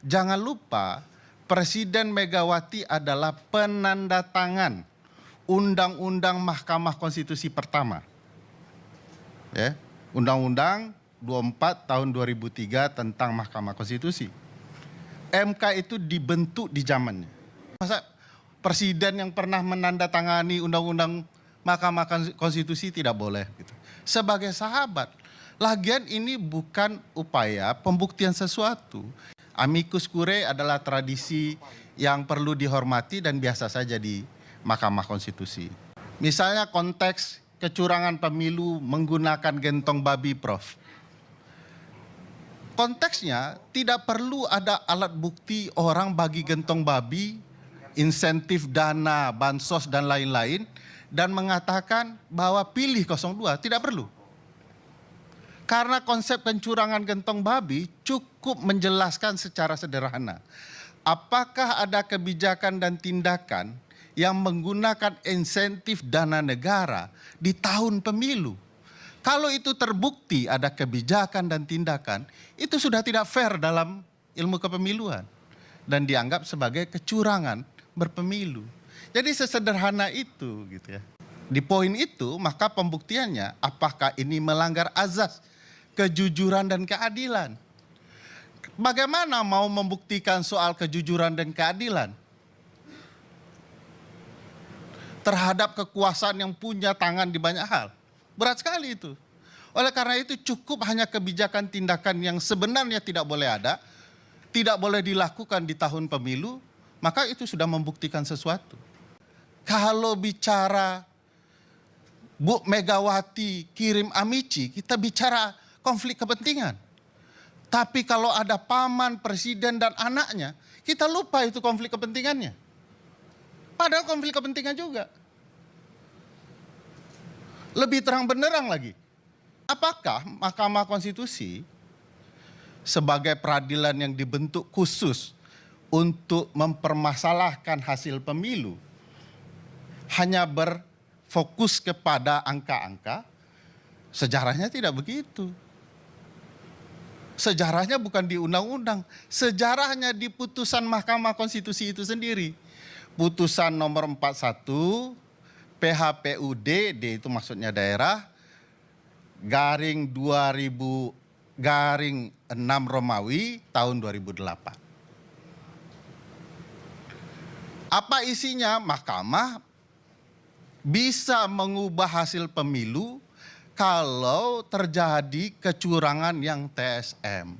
Jangan lupa Presiden Megawati adalah penandatangan Undang-Undang Mahkamah Konstitusi pertama. Ya, Undang-Undang 24 tahun 2003 tentang Mahkamah Konstitusi. MK itu dibentuk di zamannya. Masa presiden yang pernah menandatangani Undang-Undang Mahkamah Konstitusi tidak boleh gitu. Sebagai sahabat, lagian ini bukan upaya pembuktian sesuatu. Amicus curiae adalah tradisi yang perlu dihormati dan biasa saja di Mahkamah Konstitusi. Misalnya konteks kecurangan pemilu menggunakan gentong babi, Prof. Konteksnya tidak perlu ada alat bukti orang bagi gentong babi, insentif dana, bansos dan lain-lain, dan mengatakan bahwa pilih 02, tidak perlu. Karena konsep pencurangan gentong babi cukup menjelaskan secara sederhana. Apakah ada kebijakan dan tindakan yang menggunakan insentif dana negara di tahun pemilu? Kalau itu terbukti ada kebijakan dan tindakan, itu sudah tidak fair dalam ilmu kepemiluan dan dianggap sebagai kecurangan berpemilu. Jadi sesederhana itu gitu ya. Di poin itu maka pembuktiannya apakah ini melanggar azas kejujuran dan keadilan. Bagaimana mau membuktikan soal kejujuran dan keadilan terhadap kekuasaan yang punya tangan di banyak hal? Berat sekali itu. Oleh karena itu cukup hanya kebijakan tindakan yang sebenarnya tidak boleh ada, tidak boleh dilakukan di tahun pemilu, maka itu sudah membuktikan sesuatu. Kalau bicara Bu Megawati kirim amici, kita bicara konflik kepentingan. Tapi kalau ada paman, presiden, dan anaknya, kita lupa itu konflik kepentingannya. Padahal konflik kepentingan juga. Lebih terang benderang lagi. Apakah Mahkamah Konstitusi sebagai peradilan yang dibentuk khusus untuk mempermasalahkan hasil pemilu hanya berfokus kepada angka-angka? Sejarahnya tidak begitu. Sejarahnya bukan di undang-undang, sejarahnya di putusan Mahkamah Konstitusi itu sendiri. Putusan nomor 41 PHPUD, D itu maksudnya daerah, garing 2000 garing 6 Romawi tahun 2008. Apa isinya? Mahkamah bisa mengubah hasil pemilu kalau terjadi kecurangan yang TSM.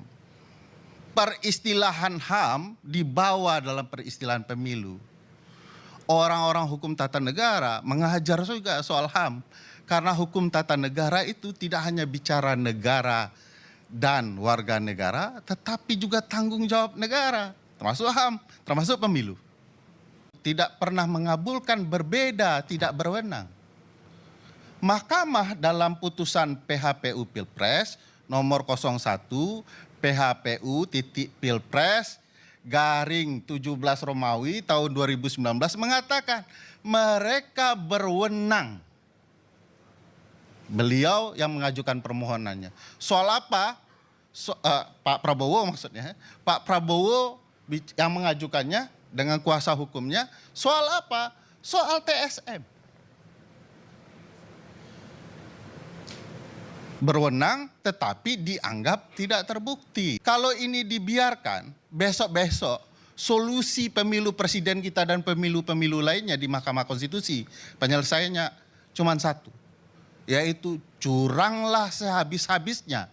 Peristilahan HAM dibawa dalam peristilahan pemilu. Orang-orang hukum tata negara mengajar juga soal HAM. Karena hukum tata negara itu tidak hanya bicara negara dan warga negara, tetapi juga tanggung jawab negara, termasuk HAM, termasuk pemilu. Tidak pernah mengabulkan berbeda, tidak berwenang. Mahkamah dalam putusan PHPU Pilpres nomor 01 PHPU Pilpres garing 17 Romawi tahun 2019 mengatakan mereka berwenang. Beliau yang mengajukan permohonannya. Soal apa? Pak Prabowo maksudnya. Pak Prabowo yang mengajukannya dengan kuasa hukumnya. Soal apa? Soal TSM. Berwenang tetapi dianggap tidak terbukti. Kalau ini dibiarkan, besok-besok solusi pemilu presiden kita dan pemilu-pemilu lainnya di Mahkamah Konstitusi, penyelesaiannya cuma satu, yaitu curanglah sehabis-habisnya.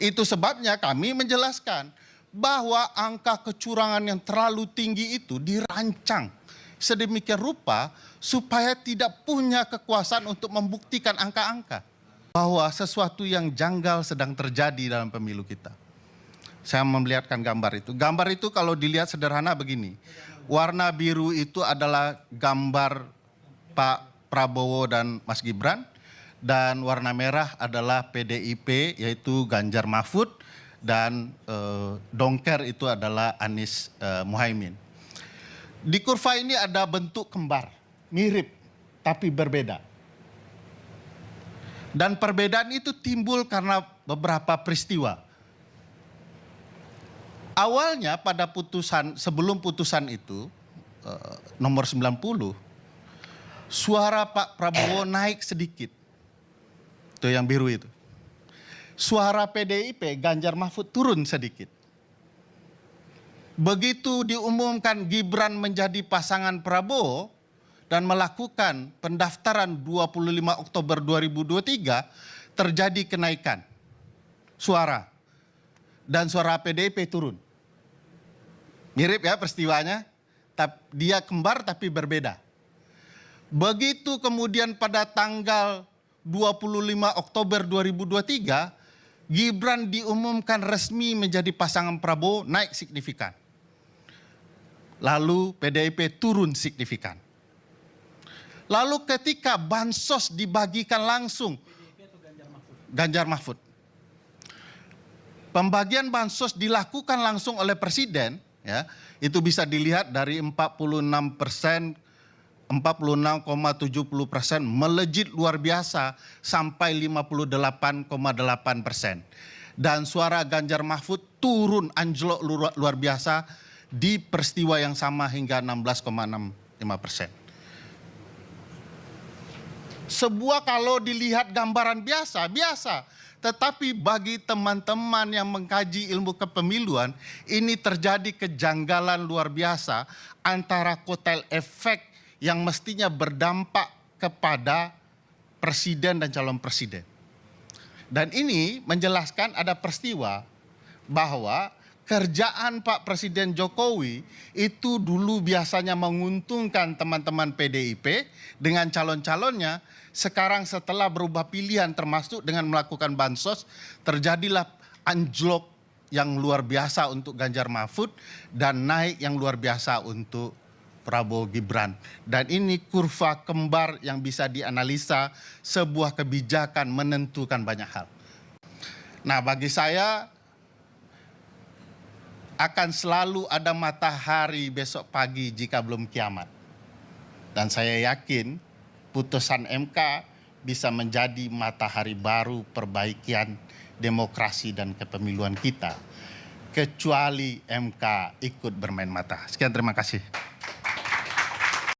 Itu sebabnya kami menjelaskan bahwa angka kecurangan yang terlalu tinggi itu dirancang sedemikian rupa supaya tidak punya kekuasaan untuk membuktikan angka-angka. Bahwa sesuatu yang janggal sedang terjadi dalam pemilu kita. Saya memperlihatkan gambar itu. Gambar itu kalau dilihat sederhana begini. Warna biru itu adalah gambar Pak Prabowo dan Mas Gibran. Dan warna merah adalah PDIP yaitu Ganjar Mahfud. Dan dongker itu adalah Anies Muhaimin. Di kurva ini ada bentuk kembar. Mirip tapi berbeda. Dan perbedaan itu timbul karena beberapa peristiwa. Awalnya pada sebelum putusan itu nomor 90, suara Pak Prabowo naik sedikit. Itu yang biru itu. Suara PDIP Ganjar Mahfud turun sedikit. Begitu diumumkan Gibran menjadi pasangan Prabowo dan melakukan pendaftaran 25 Oktober 2023, terjadi kenaikan suara. Dan suara PDIP turun. Mirip ya peristiwanya, dia kembar tapi berbeda. Begitu kemudian pada tanggal 25 Oktober 2023, Gibran diumumkan resmi menjadi pasangan Prabowo, naik signifikan. Lalu PDIP turun signifikan. Lalu ketika bansos dibagikan langsung, Ganjar Mahfud. Pembagian bansos dilakukan langsung oleh Presiden, ya, itu bisa dilihat dari 46%, 46,70% melejit luar biasa sampai 58,8%. Dan suara Ganjar Mahfud turun anjlok luar biasa di peristiwa yang sama hingga 16,65%. Sebuah kalau dilihat gambaran biasa. Tetapi bagi teman-teman yang mengkaji ilmu kepemiluan, ini terjadi kejanggalan luar biasa antara kotel efek yang mestinya berdampak kepada presiden dan calon presiden. Dan ini menjelaskan ada peristiwa bahwa kerjaan Pak Presiden Jokowi itu dulu biasanya menguntungkan teman-teman PDIP dengan calon-calonnya. Sekarang setelah berubah pilihan termasuk dengan melakukan bansos, terjadilah anjlok yang luar biasa untuk Ganjar Mahfud dan naik yang luar biasa untuk Prabowo Gibran. Dan ini kurva kembar yang bisa dianalisa sebuah kebijakan menentukan banyak hal. Nah, bagi saya akan selalu ada matahari besok pagi jika belum kiamat. Dan saya yakin putusan MK bisa menjadi matahari baru perbaikan demokrasi dan kepemiluan kita. Kecuali MK ikut bermain mata. Sekian, terima kasih.